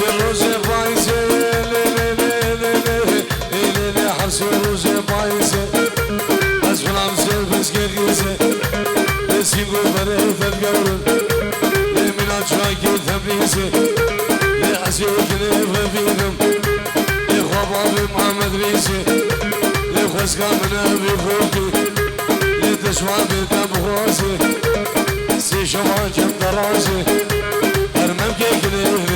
روزه بايزه حرسي روزه بايزه از فرانسه بس گریزه بسیم گو بره تدگرون من آجای که تبریزه لحظه کنه فبیدم لخواب آبی محمد ریزه لخوزگا من ابی خوکی لتشوان بیتم خوازه سی شما کم درازه هرمم که کنه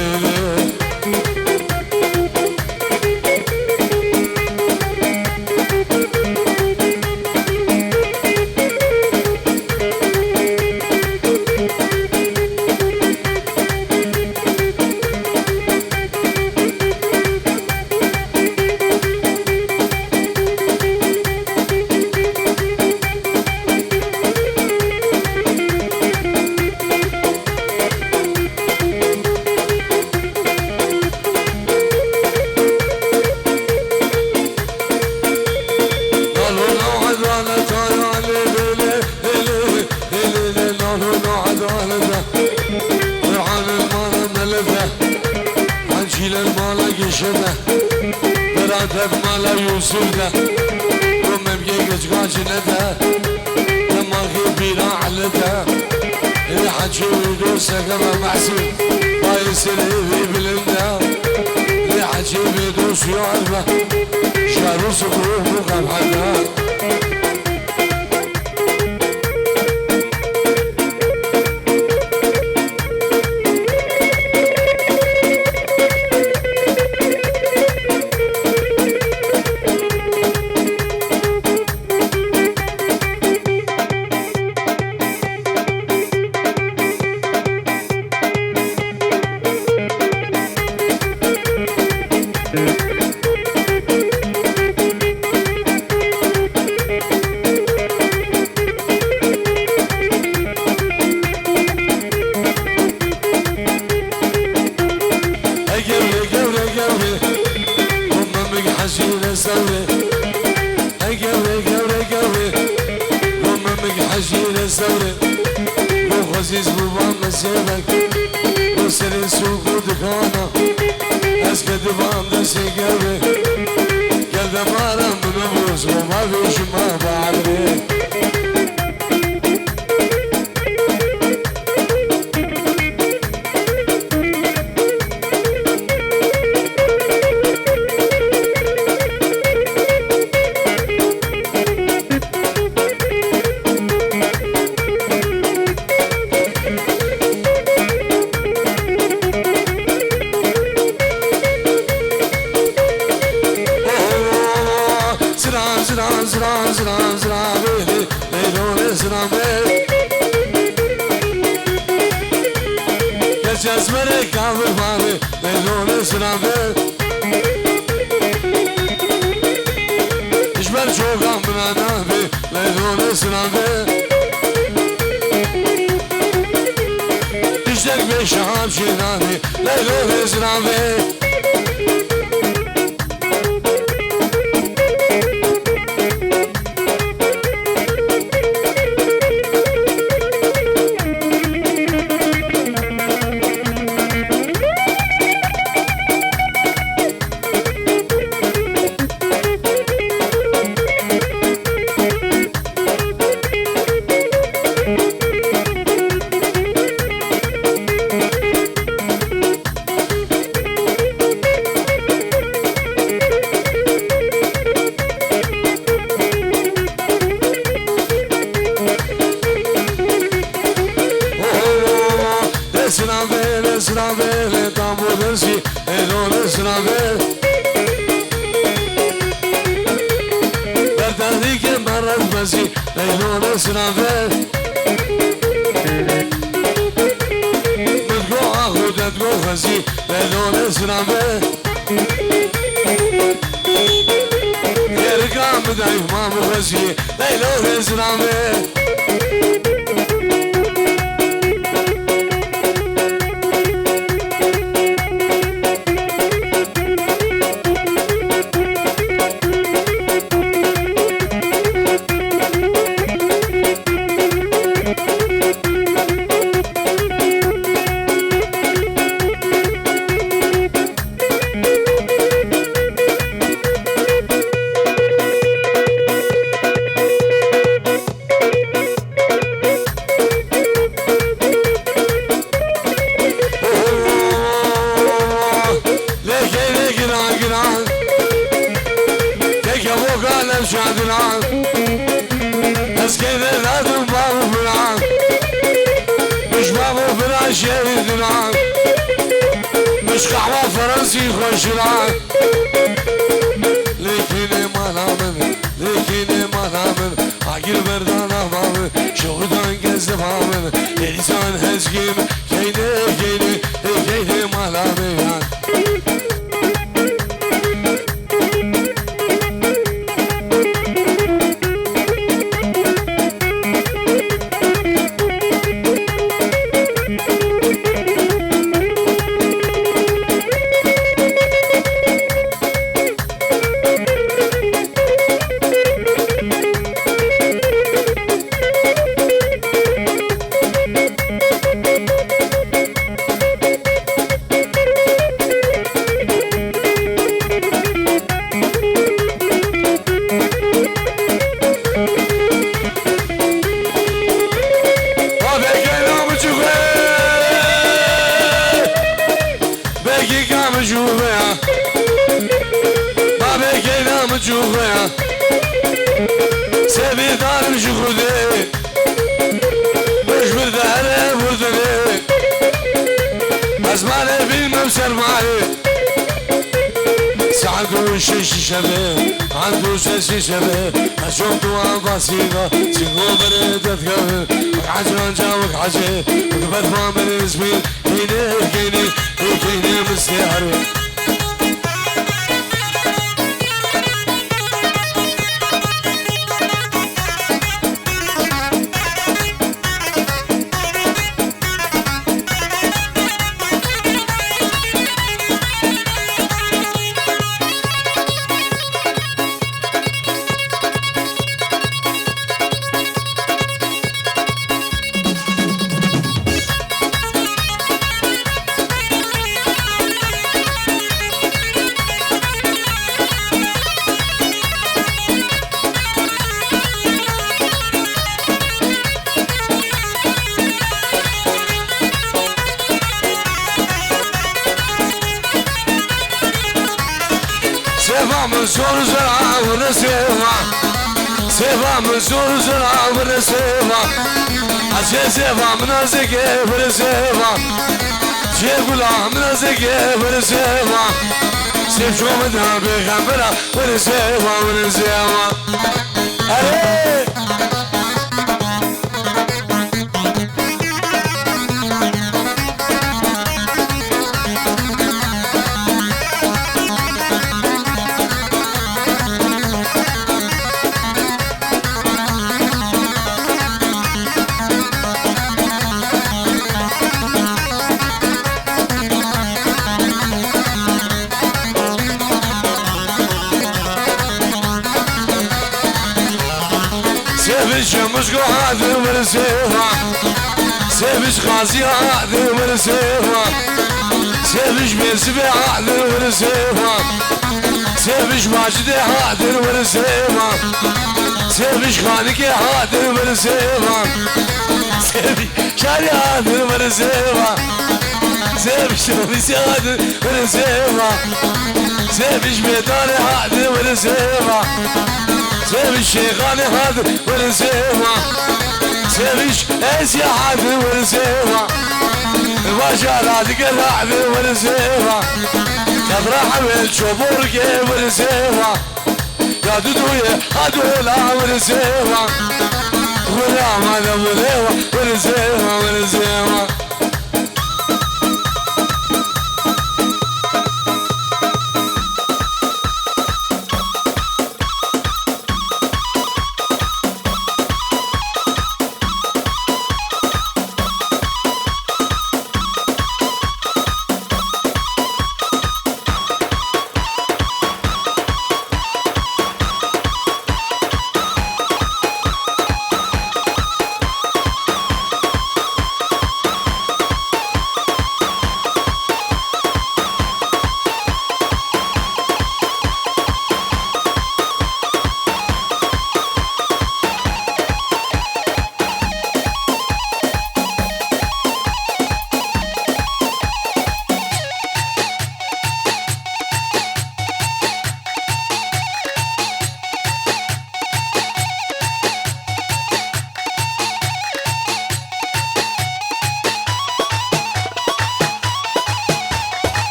برادر مالا یوسف ده رومم گیگش گاجنه ده دماغی بیرا علی ده الحجی ویدو سگم معسول بايسري بلنده الحجی ویدو سیار به شارو سکروه مقام حدا عزيز بابا مسيبك وسري سوق ودكانا اسكت بام دسي قلبي قلب مالا من ابوس وما فيش ما بعرف Cezmere kavur bari Leylone sınavı İşber çok amına nabi Leylone sınavı İşler beş şahap şirani Leylone sınavı Sınavı tam bulursi elone sınavı Derdani ki marazmasi elone sınavı Mutlu ahudet muhasi elone sınavı Yerika müdayif mamuhasi elone sınavı شادران اسكينا لازم بابو فران مش بابو فران شهيدران مش قهوة فرنسي خوشران لكني ما نامن لكني ما نامن عقل بردان أمامن شهدان قزب آمن لسان هزقيم كيني كيني كيني ما نامن جوه سبي دار جهودي مش بردانه بردانه ازمانه بالممسر معي سعدو شيش شبه عنده سيسي شبه اشوف دوام بسيطة سيقو بردت كبه عجران جاوك عجي وقبت ما من اسمي كيني كيني كيني مستحري من زور زرع ونسيبها سيبها من زور زرع ونسيبها عشان سيبها من ازقي ونسيبها جيب لا من ازقي ونسيبها سيب شو منها بغمرها ونسيبها ونسيبها مش قاعد مرسيها سيبش غازي قاعد مرسيها سيبش بيسبي قاعد مرسيها سيبش ماجد قاعد مرسيها سيبش خانك قاعد مرسيها سيبش شاري قاعد مرسيها سيبش شمس قاعد مرسيها سيبش بيتاني قاعد مرسيها سيبش شيخاني هذا ونسيبها سيبش اسيا هذا ونسيبها البشرات قلعب ونسيبها تفرح بالشبور كيف ونسيبها يا دودوية هدولا ونسيبها غلام هذا ونسيبها ونسيبها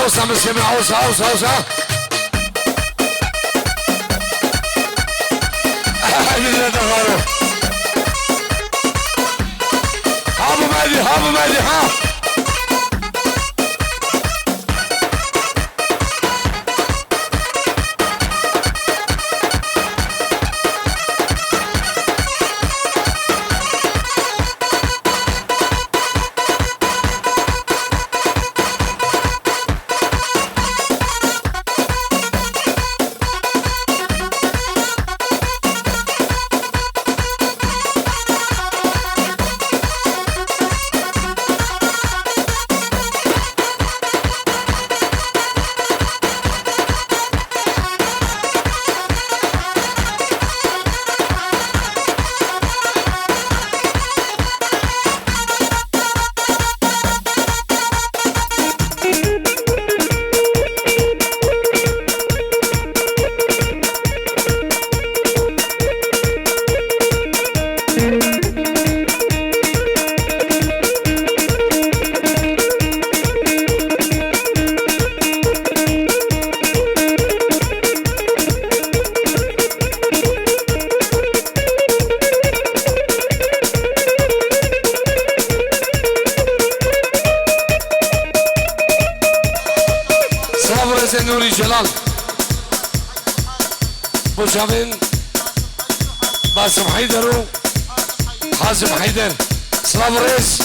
عوسة مسلمة عوسة عوسة عوسة اللي دغروا هابو مهدي هابو مهدي ها نوري جلال بوشامين باسم حيدر حازم حيدر سلام رئيس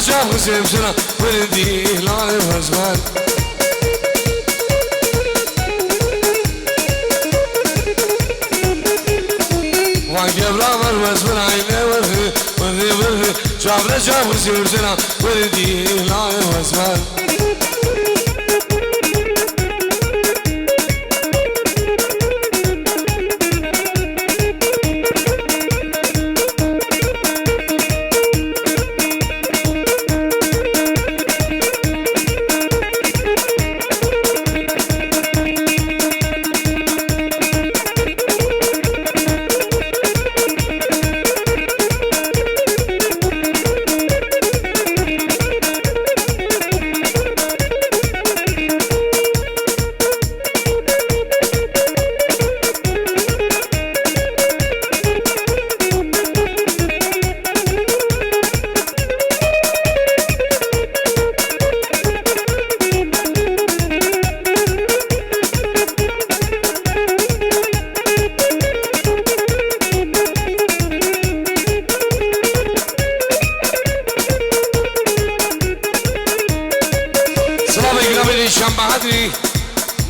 شاف غسيم سنة ولدي لعب أزمان وعجب رامر واسمن عيني ورثي ورثي ورثي شاف غسيم سنة ولدي لعب أزمان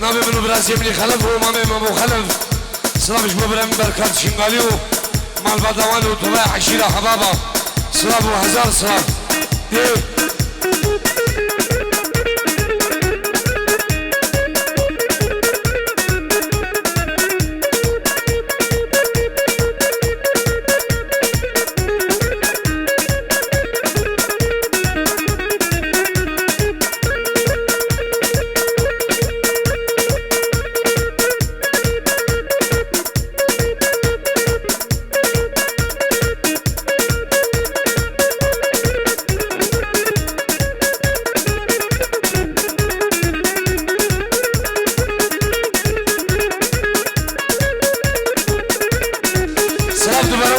نامي منو براسي مني خلف ومامي مامو خلف سلامش مبرم بركات شنغاليو مال بدوان وطباع عشيرة حبابا سلام وهزار سلام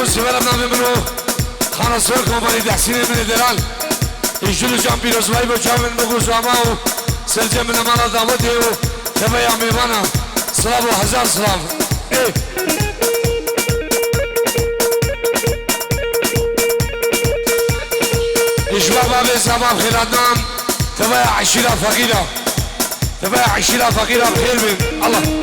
سیبرم نمی منو خانصور کمپانی تحسین من دلال ایشونو جان پیروزوایی با جامن بگو زاما و سرجم من مانا دعوتی و تبایی امیوانا سلام و هزار سلام إشباب بابي سباب خيراتنا تبايا عشيرة فقيرة تبايا عشيرة فقيرة بخير من الله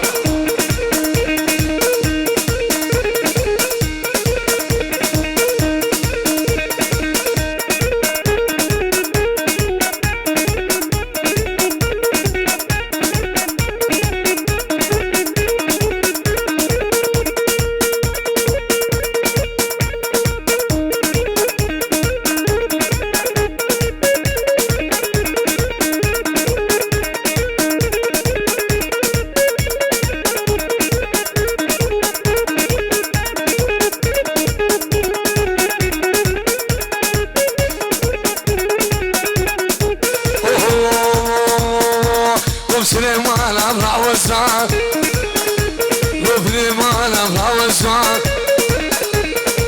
سليمان أبرع وسعان وسليمان أبرع وسعان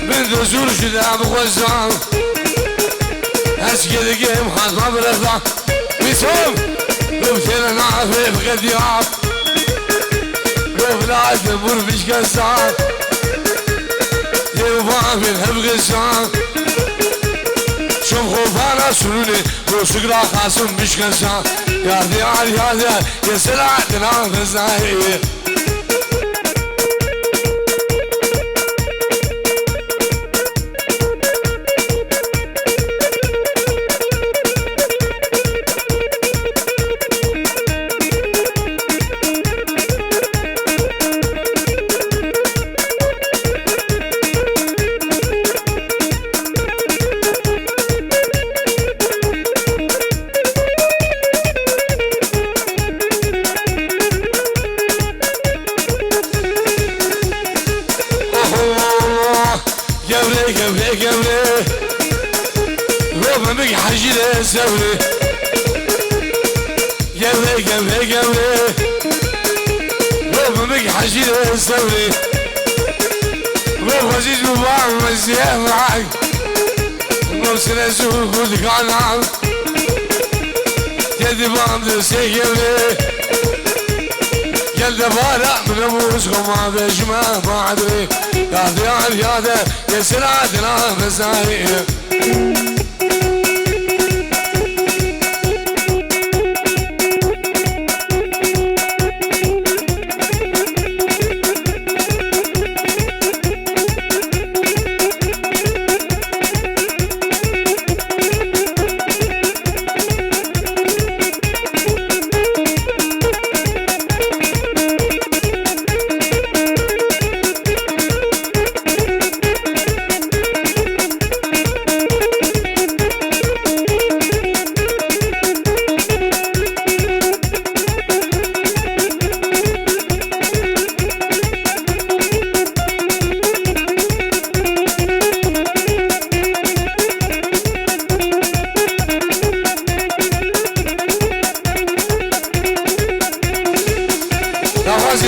من ذو شداب وسعان أسكت جيم خاص ما برفع بسم وبتنا نعرف غدياب وبلا تمر مش كسان يوفا من هم غسان شوف خوفانا سنوني وشكرا خاصم مش كسان يا ديار يا ديار يا سلعتنا فزاهي قبري روما بك حجيلة سوري قبري روما بك حجيلة سوري روما عزيز مبارك مزيح معاك نوصل اسوق ودقانا يدي باند سيقبري يلد بارع من ابوسكم ما بيجمع ما ادري يا ديار يا ديار يا سلعتنا مساهي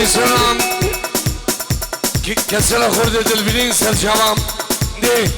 سلام كسر خردة البلين سر شباب دي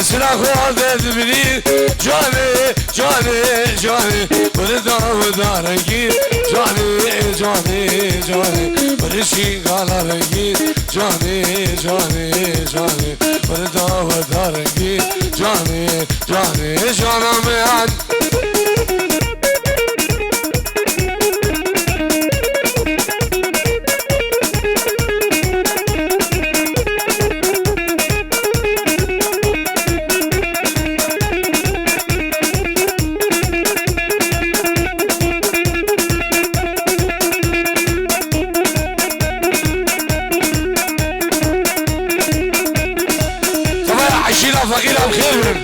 سلاح خالد بني جاني جاني جاني بردار دارنگی جاني جاني جاني برشی غالا رنگی جاني جاني جاني بردار دارنگی جاني جاني جانم من فقيرة بخير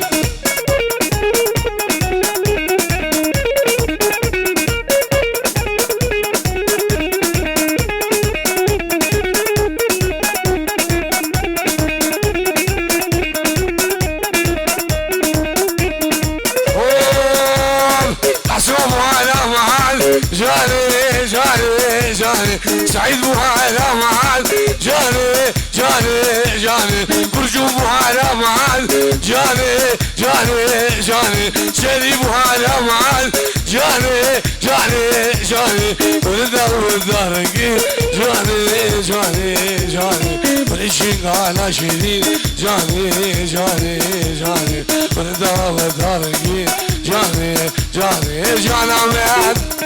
جاني جاني جاني سعيد بوهالا معال جاني جاني جاني برجو بوهالا معال جاني جاني جاني شادي بوهالا معال جاني جاني جاني ولدار دارنگی جاني جاني جاني ولشين على شديد جاني جاني جاني ولدار دارنگی جاني جاني جانا من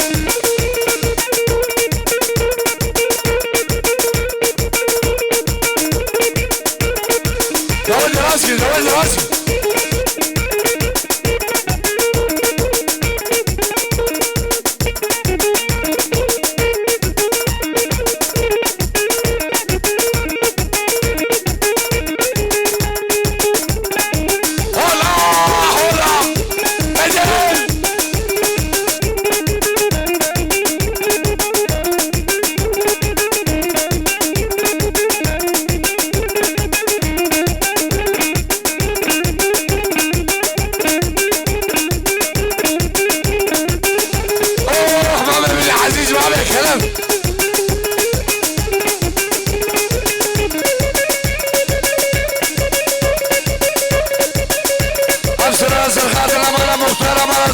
دول راسي دول راسي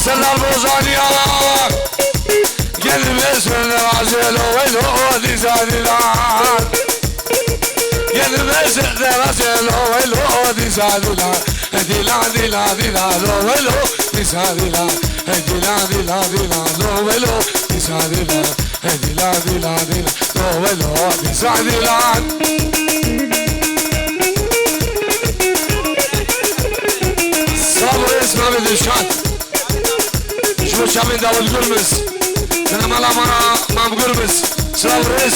سلام روزانيا قلب اسم الرجل ويلو دي سادلان قلب اسم الرجل ويلو دي سادلان ديلا ديلا ديلا ويلو دي سادلان ديلا ديلا ديلا ويلو دي سادلان ديلا ديلا ديلا ويلو دي سادلان صبر اسمه بالشات شو شامين داود قرمز انا مالا مام قرمز سلام رئيس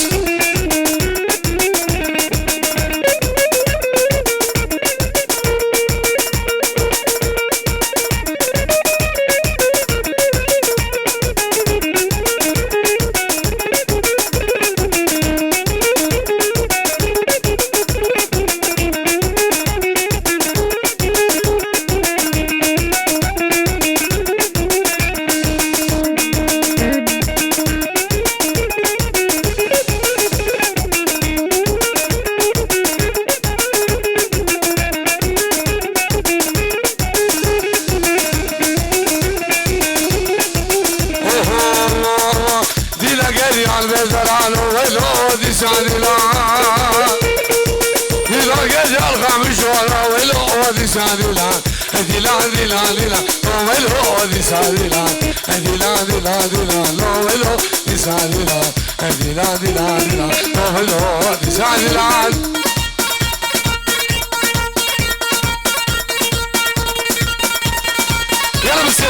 يلا بس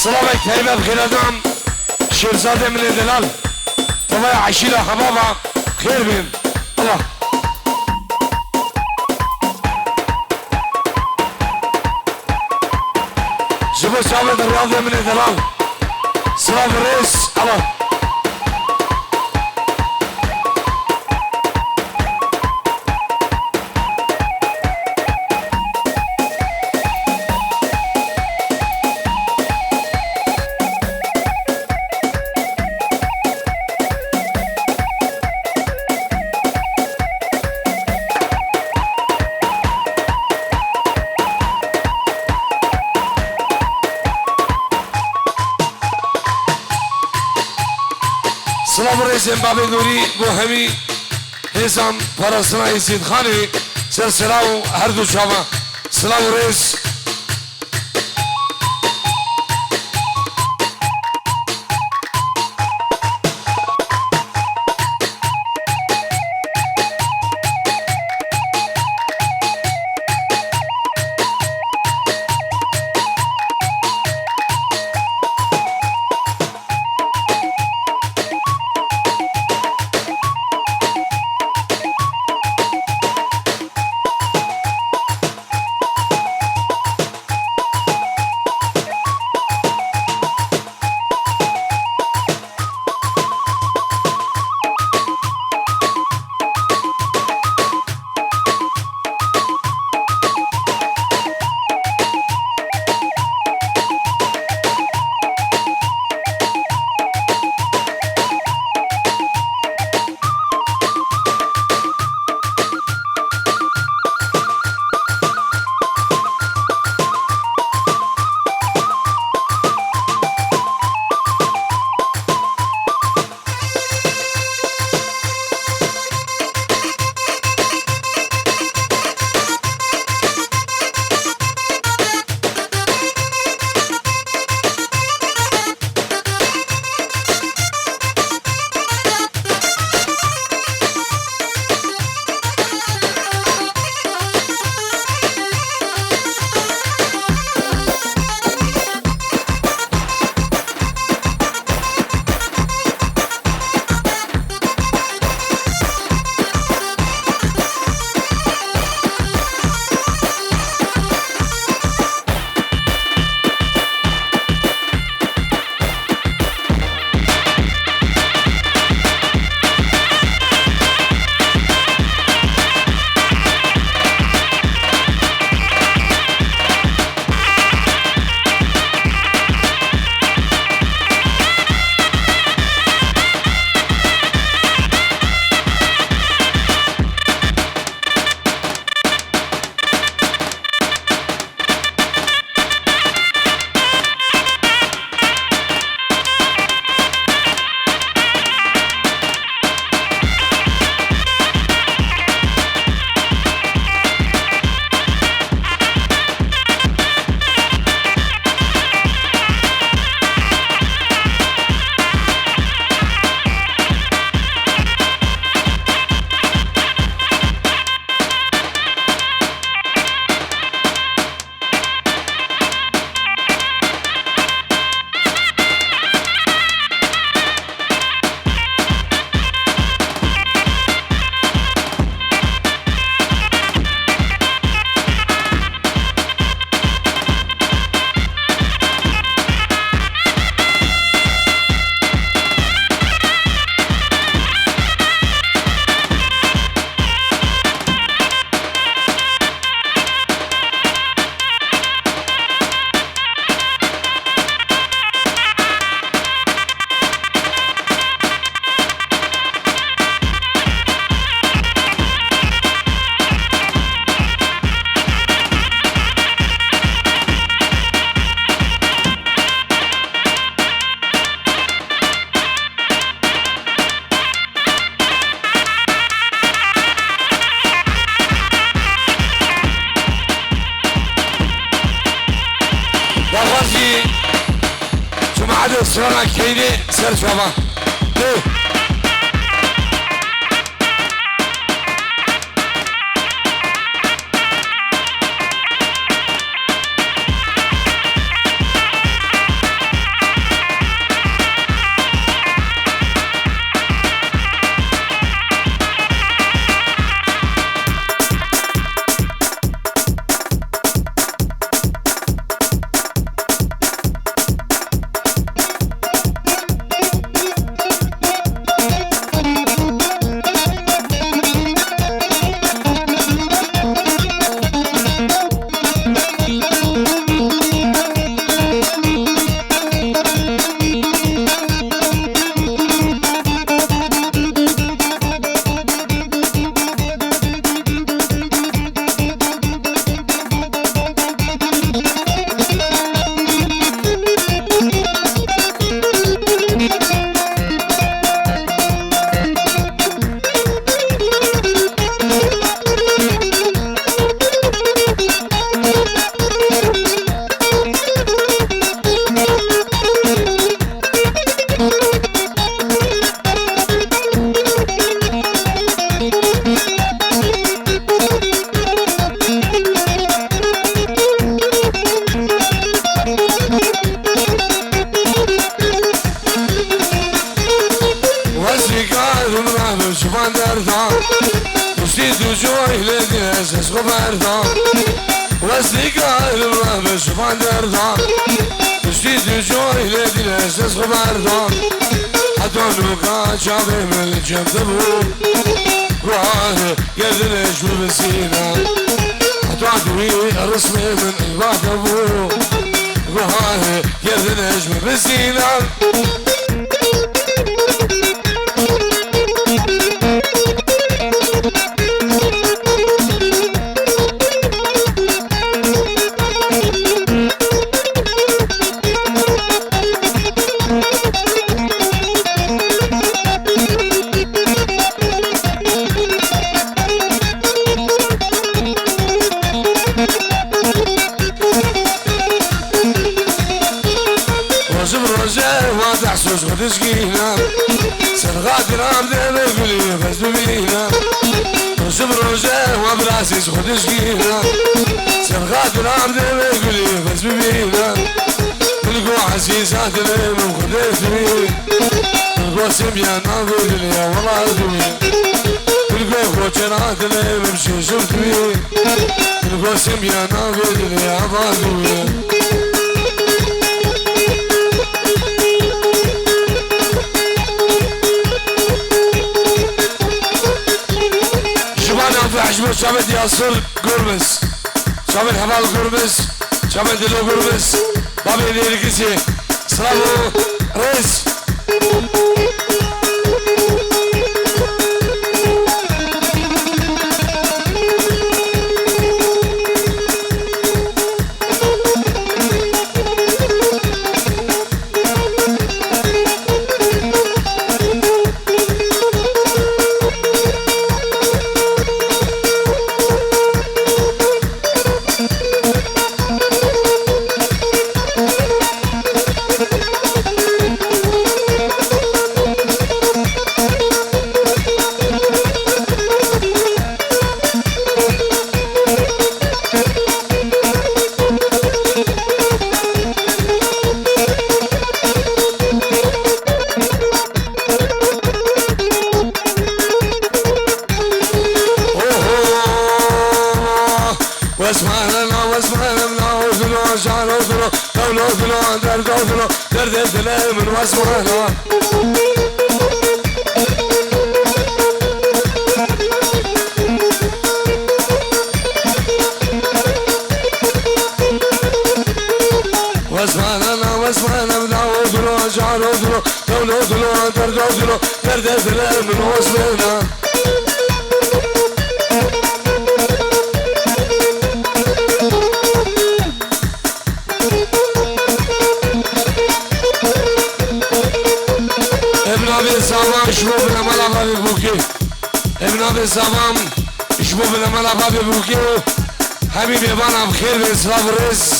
سلامك هيبة بخير ادم شيرزادة من الدلال طبعا عشيلة حبابة خير بين الله. ابو ثابت الرياضي من دلال سلام الرئيس الله سلام الرئيس بابي نوري بوهمي هزام فرسنا يزيد خاني سلسلاو هردو شاما سلام الرئيس عدد سرنا كيني سر شباب خبردان وزنی قایل را به شما دردان پشتی تو جای لیدیلش از خبردان حتی نوکا چاوه من جمده بود روحاه گردنش ببسینه حتی دوی رسم من ایواده بود روحاه گردنش ببسینه تسقينا سرغات رام دابا قولي بس ببينا رسم روجه وبراسي خد سقينا سرغات رام دابا قولي بس ببينا نلقوا حسيسات اليوم خديت بيه نلقوا سميان ناظر اليوم والله دوي نلقوا خوتشرات اليوم مشي شفت بيه نلقوا سميان ناظر اليوم والله دوي عجبه شامل ياسر قرمز شامل حمال قرمز شامل دلو قرمز بابي ديركسي سلامو ريس من واسمعنا واسمعنا بنعود له جعلود له دولود له دردود له دردت له من واسمعنا اشبو بالعمل عبابي بوكي ابن ابي الزمام اشبو بالعمل عبابي بوكي حبيبي بانا بخير بإسراف الرز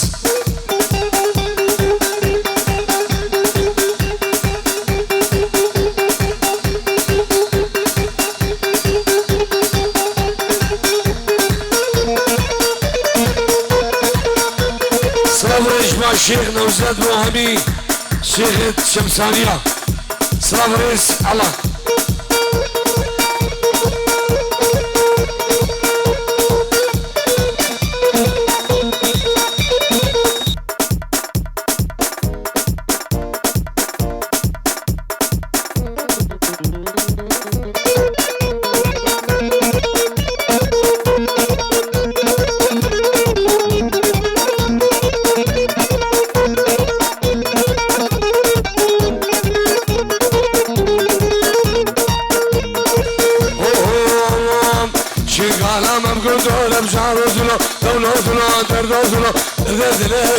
إسراف الرز مع الشيخ نوزاد موهمي شيخ شمسانية سلام رئيس الله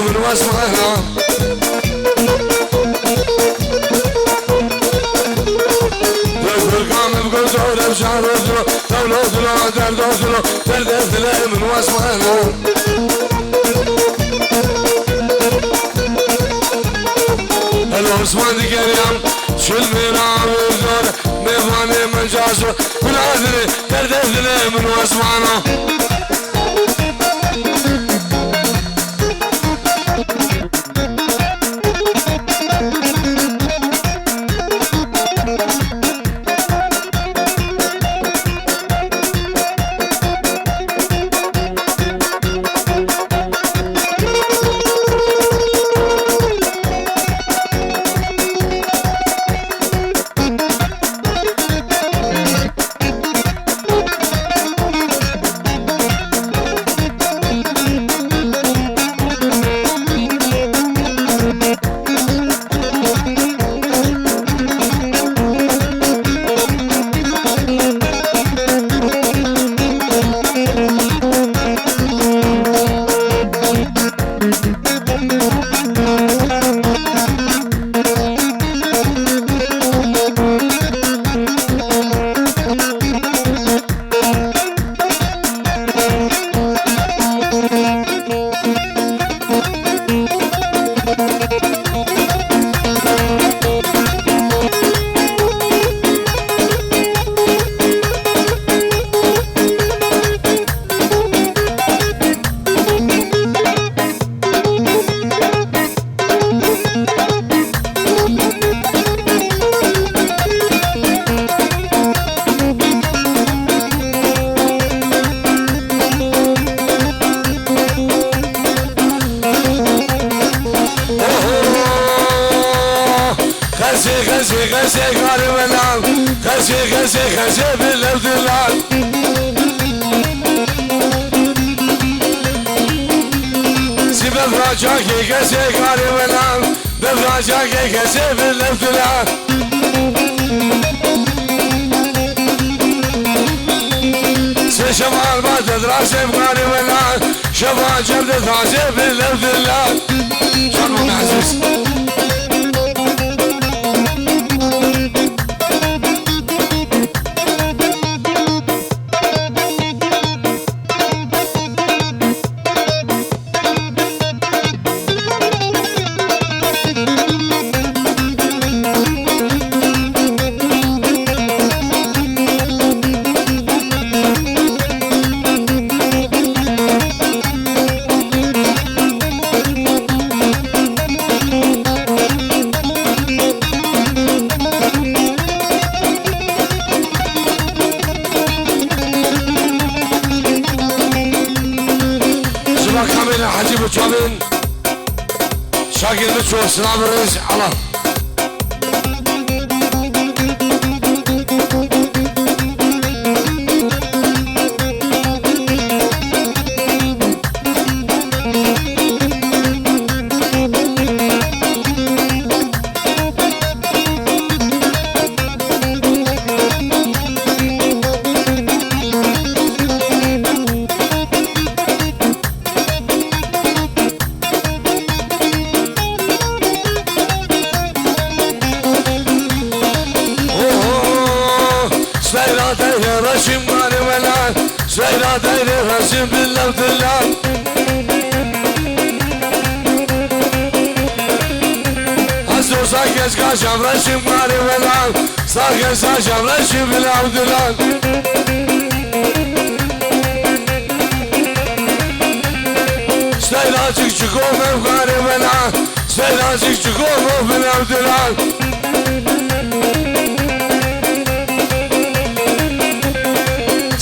من واسمعنا بالقام بقول دولة بشعر وزلو دولة وزلو درد وزلو درد من واسمعنا العثمان دي كريم شل ميرام وزور ميفاني من جاسو كل عذري درد من واسمعنا خزي خزي قاري ونام خزي خزي خزي بالابدلال سيبه فراجاكي خزي قاري ونام بفراجاكي خزي بالابدلال شمال ما تدراسي بقاري ونام شفا جبدة عزي بالابدلال شنو عزيز حجيب وشابين شاكر بتشوف سلام الرئيس الله رشم ماري ولان سيرا دايري رشم بالله ودلال هزو ساكس كاشم رشم ماري ولان ساكس كاشم رشم بالله ودلال سيرا تكتكو مفقاري ولان سيرا تكتكو بالله ودلال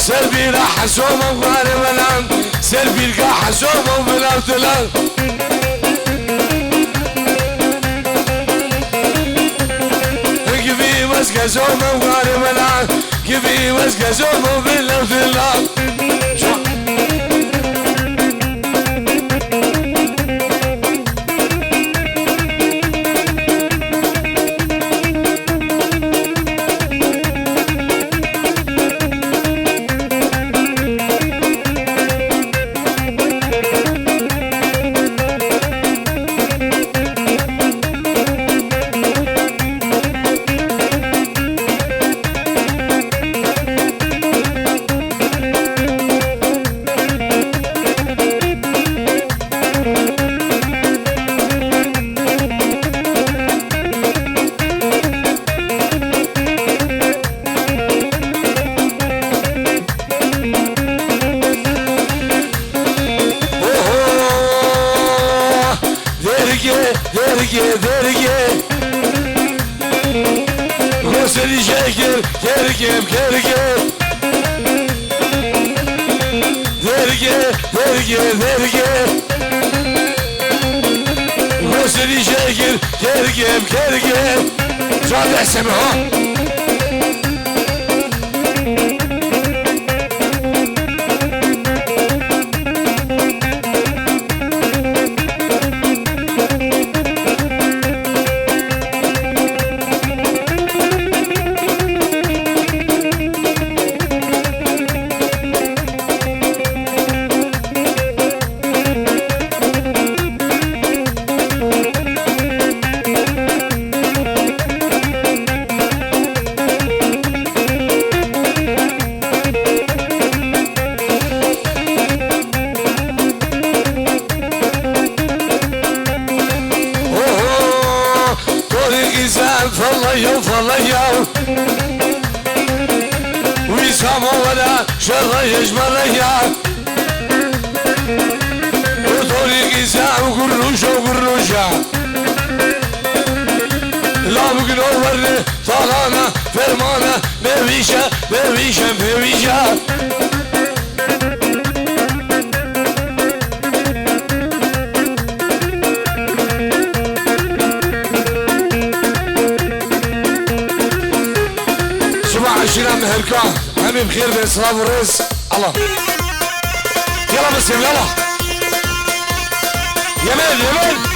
سلبي راح حسومه وغاري ولان سلبي لقى حسومه وبلا ودلال كيفي مسكه زومه وغاري ولان كيفي مسكه زومه وبلا ودلال derge Roseli şeker kerkem kerkem derge Roseli şeker kerkem Şad esemi ha فالله ويسامو ولا شر يجمريا وطريق ساعة وقروشة لا بقنور ورد طالانة فرمانة بويشة بركة همي بخير بإسراف والرزق الله يلا بسم يلا يمين يمين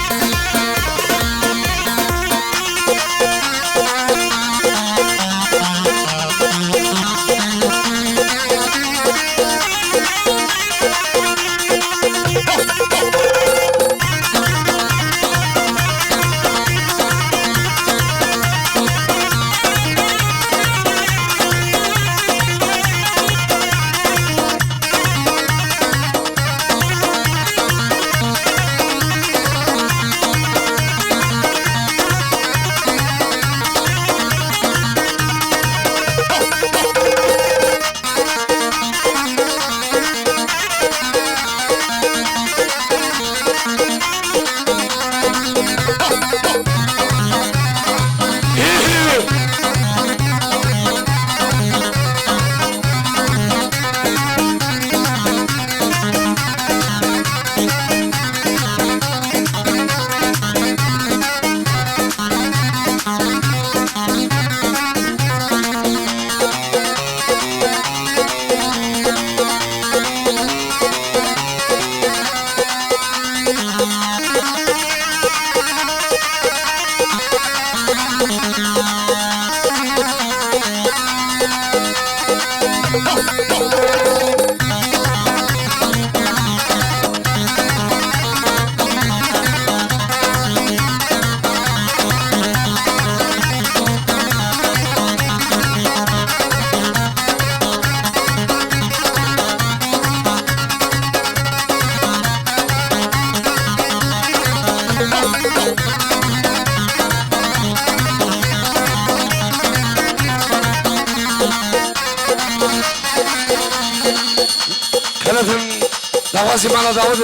لازم على داود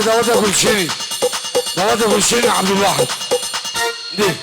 كل شيء عبد الواحد دي